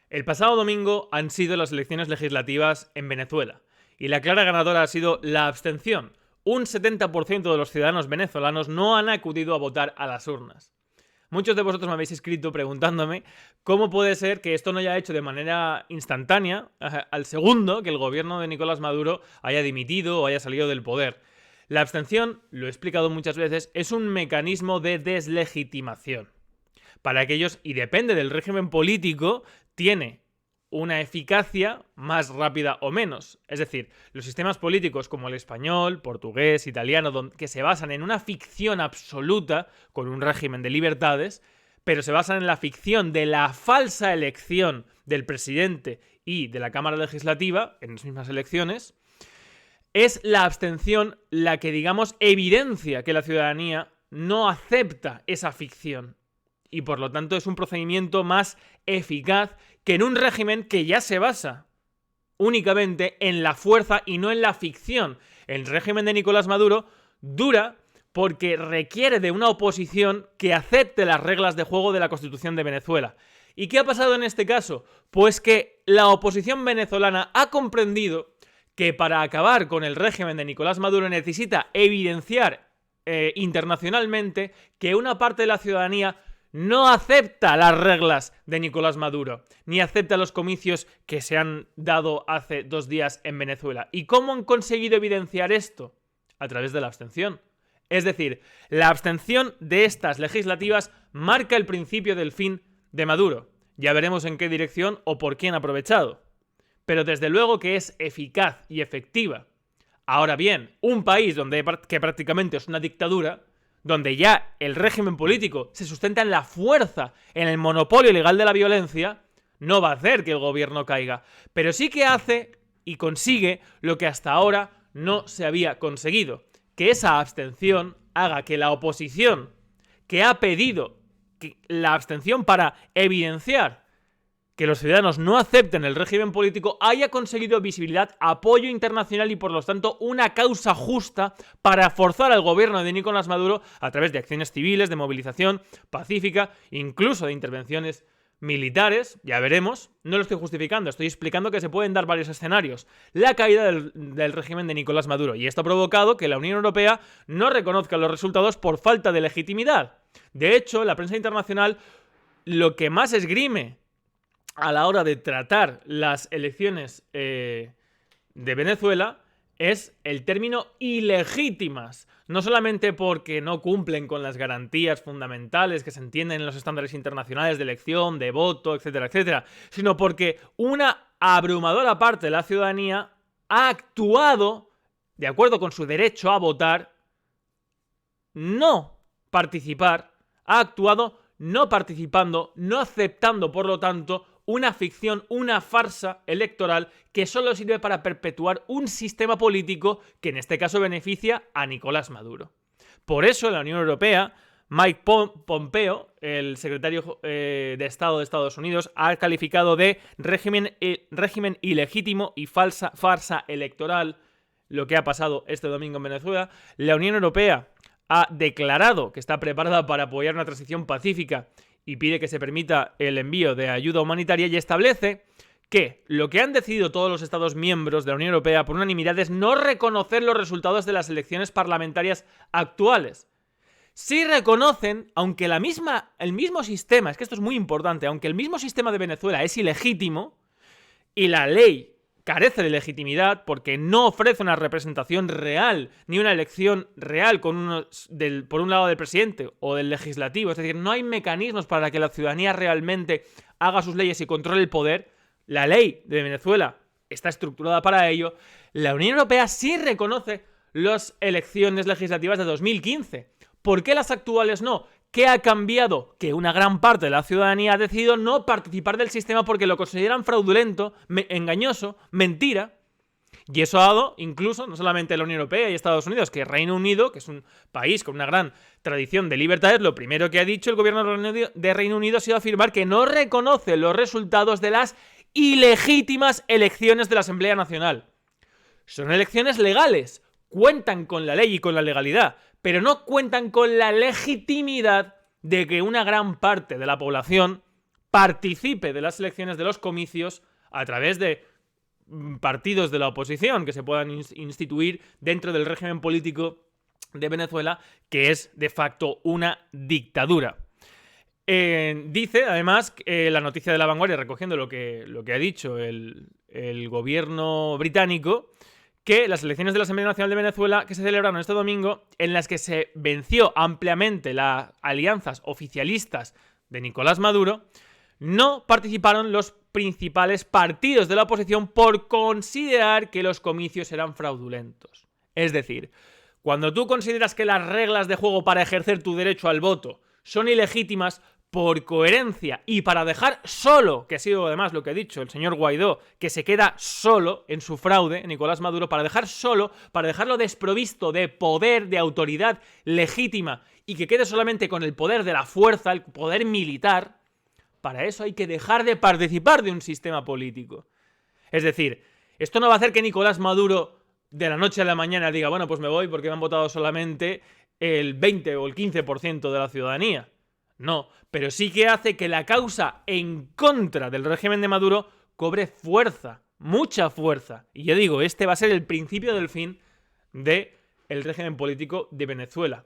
El pasado domingo han sido las elecciones legislativas en Venezuela y la clara ganadora ha sido la abstención. Un 70% de los ciudadanos venezolanos no han acudido a votar a las urnas. Muchos de vosotros me habéis escrito preguntándome cómo puede ser que esto no haya hecho de manera instantánea al segundo que el gobierno de Nicolás Maduro haya dimitido o haya salido del poder. La abstención, lo he explicado muchas veces, es un mecanismo de deslegitimación. Para aquellos, y depende del régimen político, tiene una eficacia más rápida o menos. Es decir, los sistemas políticos como el español, portugués, italiano, que se basan en una ficción absoluta, con un régimen de libertades, pero se basan en la ficción de la falsa elección del presidente y de la Cámara Legislativa, en las mismas elecciones, es la abstención la que, digamos, evidencia que la ciudadanía no acepta esa ficción. Y por lo tanto es un procedimiento más eficaz que en un régimen que ya se basa únicamente en la fuerza y no en la ficción. El régimen de Nicolás Maduro dura porque requiere de una oposición que acepte las reglas de juego de la Constitución de Venezuela. ¿Y qué ha pasado en este caso? Pues que la oposición venezolana ha comprendido que para acabar con el régimen de Nicolás Maduro necesita evidenciar internacionalmente que una parte de la ciudadanía no acepta las reglas de Nicolás Maduro, ni acepta los comicios que se han dado hace 2 días en Venezuela. ¿Y cómo han conseguido evidenciar esto? A través de la abstención. Es decir, la abstención de estas legislativas marca el principio del fin de Maduro. Ya veremos en qué dirección o por quién ha aprovechado. Pero desde luego que es eficaz y efectiva. Ahora bien, un país que prácticamente es una dictadura, donde ya el régimen político se sustenta en la fuerza, en el monopolio legal de la violencia, no va a hacer que el gobierno caiga. Pero sí que hace y consigue lo que hasta ahora no se había conseguido. Que esa abstención haga que la oposición, que ha pedido la abstención para evidenciar que los ciudadanos no acepten el régimen político, haya conseguido visibilidad, apoyo internacional y por lo tanto una causa justa para forzar al gobierno de Nicolás Maduro a través de acciones civiles, de movilización pacífica, incluso de intervenciones militares, ya veremos. No lo estoy justificando, estoy explicando que se pueden dar varios escenarios. La caída del régimen de Nicolás Maduro, y esto ha provocado que la Unión Europea no reconozca los resultados por falta de legitimidad. De hecho, la prensa internacional lo que más esgrime a la hora de tratar las elecciones de Venezuela es el término ilegítimas. No solamente porque no cumplen con las garantías fundamentales que se entienden en los estándares internacionales de elección, de voto, etcétera, etcétera, sino porque una abrumadora parte de la ciudadanía ha actuado de acuerdo con su derecho a votar, no participar, ha actuado no participando, no aceptando, por lo tanto, una ficción, una farsa electoral que solo sirve para perpetuar un sistema político que en este caso beneficia a Nicolás Maduro. Por eso la Unión Europea, Mike Pompeo, el secretario de Estado de Estados Unidos, ha calificado de régimen ilegítimo y farsa electoral lo que ha pasado este domingo en Venezuela. La Unión Europea ha declarado que está preparada para apoyar una transición pacífica y pide que se permita el envío de ayuda humanitaria y establece que lo que han decidido todos los Estados miembros de la Unión Europea por unanimidad es no reconocer los resultados de las elecciones parlamentarias actuales. Sí reconocen, aunque el mismo sistema, es que esto es muy importante, aunque el mismo sistema de Venezuela es ilegítimo y la ley carece de legitimidad porque no ofrece una representación real ni una elección real por un lado del presidente o del legislativo. Es decir, no hay mecanismos para que la ciudadanía realmente haga sus leyes y controle el poder. La ley de Venezuela está estructurada para ello. La Unión Europea sí reconoce las elecciones legislativas de 2015. ¿Por qué las actuales no? ¿Qué ha cambiado? Que una gran parte de la ciudadanía ha decidido no participar del sistema porque lo consideran fraudulento, engañoso, mentira. Y eso ha dado incluso, no solamente la Unión Europea y Estados Unidos, que Reino Unido, que es un país con una gran tradición de libertades, lo primero que ha dicho el gobierno de Reino Unido ha sido afirmar que no reconoce los resultados de las ilegítimas elecciones de la Asamblea Nacional. Son elecciones legales, cuentan con la ley y con la legalidad, pero no cuentan con la legitimidad de que una gran parte de la población participe de las elecciones, de los comicios, a través de partidos de la oposición que se puedan instituir dentro del régimen político de Venezuela, que es de facto una dictadura. Dice, además, la noticia de La Vanguardia, recogiendo lo que ha dicho el gobierno británico, que las elecciones de la Asamblea Nacional de Venezuela, que se celebraron este domingo, en las que se venció ampliamente las alianzas oficialistas de Nicolás Maduro, no participaron los principales partidos de la oposición por considerar que los comicios eran fraudulentos. Es decir, cuando tú consideras que las reglas de juego para ejercer tu derecho al voto son ilegítimas, por coherencia y para dejar solo, que ha sido además lo que ha dicho el señor Guaidó, que se queda solo en su fraude, Nicolás Maduro, para dejarlo desprovisto de poder, de autoridad legítima y que quede solamente con el poder de la fuerza, el poder militar, para eso hay que dejar de participar de un sistema político. Es decir, esto no va a hacer que Nicolás Maduro de la noche a la mañana diga, bueno, pues me voy porque me han votado solamente el 20 o el 15% de la ciudadanía. No, pero sí que hace que la causa en contra del régimen de Maduro cobre fuerza, mucha fuerza. Y ya digo, este va a ser el principio del fin del régimen político de Venezuela.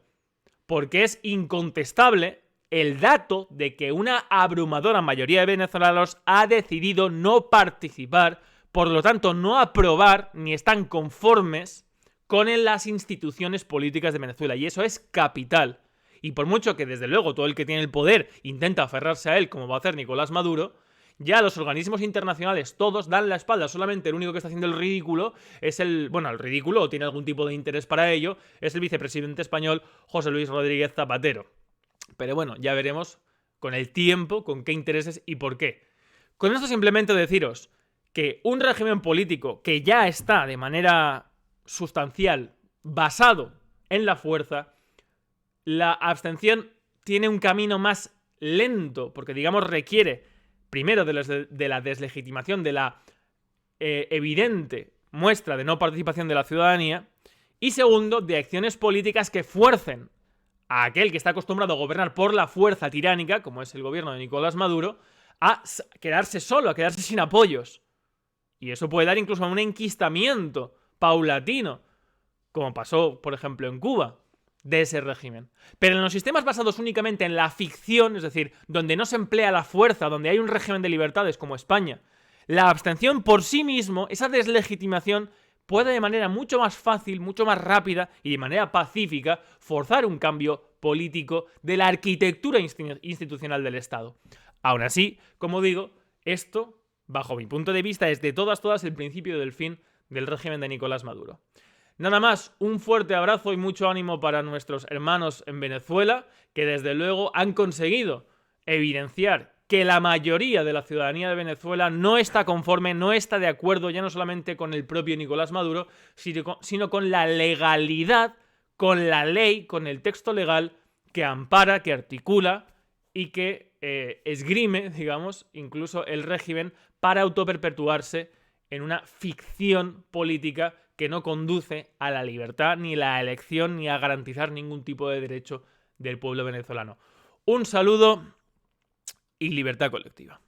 Porque es incontestable el dato de que una abrumadora mayoría de venezolanos ha decidido no participar, por lo tanto no aprobar ni están conformes con las instituciones políticas de Venezuela. Y eso es capital. Y por mucho que, desde luego, todo el que tiene el poder intenta aferrarse a él, como va a hacer Nicolás Maduro, ya los organismos internacionales todos dan la espalda. Solamente el único que está haciendo el ridículo es el ridículo, o tiene algún tipo de interés para ello, es el vicepresidente español José Luis Rodríguez Zapatero. Pero bueno, ya veremos con el tiempo con qué intereses y por qué. Con esto simplemente deciros que un régimen político que ya está de manera sustancial basado en la fuerza, la abstención tiene un camino más lento, porque digamos requiere primero de la deslegitimación, de la evidente muestra de no participación de la ciudadanía, y segundo, de acciones políticas que fuercen a aquel que está acostumbrado a gobernar por la fuerza tiránica, como es el gobierno de Nicolás Maduro, a quedarse solo, a quedarse sin apoyos. Y eso puede dar incluso a un enquistamiento paulatino, como pasó, por ejemplo, en Cuba, de ese régimen. Pero en los sistemas basados únicamente en la ficción, es decir, donde no se emplea la fuerza, donde hay un régimen de libertades como España, la abstención por sí mismo, esa deslegitimación, puede de manera mucho más fácil, mucho más rápida y de manera pacífica forzar un cambio político de la arquitectura institucional del Estado. Aún así, como digo, esto, bajo mi punto de vista, es de todas el principio del fin del régimen de Nicolás Maduro. Nada más, un fuerte abrazo y mucho ánimo para nuestros hermanos en Venezuela, que desde luego han conseguido evidenciar que la mayoría de la ciudadanía de Venezuela no está conforme, no está de acuerdo ya no solamente con el propio Nicolás Maduro, sino con la legalidad, con la ley, con el texto legal que ampara, que articula y que esgrime, digamos, incluso el régimen para autoperpetuarse en una ficción política que no conduce a la libertad, ni la elección, ni a garantizar ningún tipo de derecho del pueblo venezolano. Un saludo y libertad colectiva.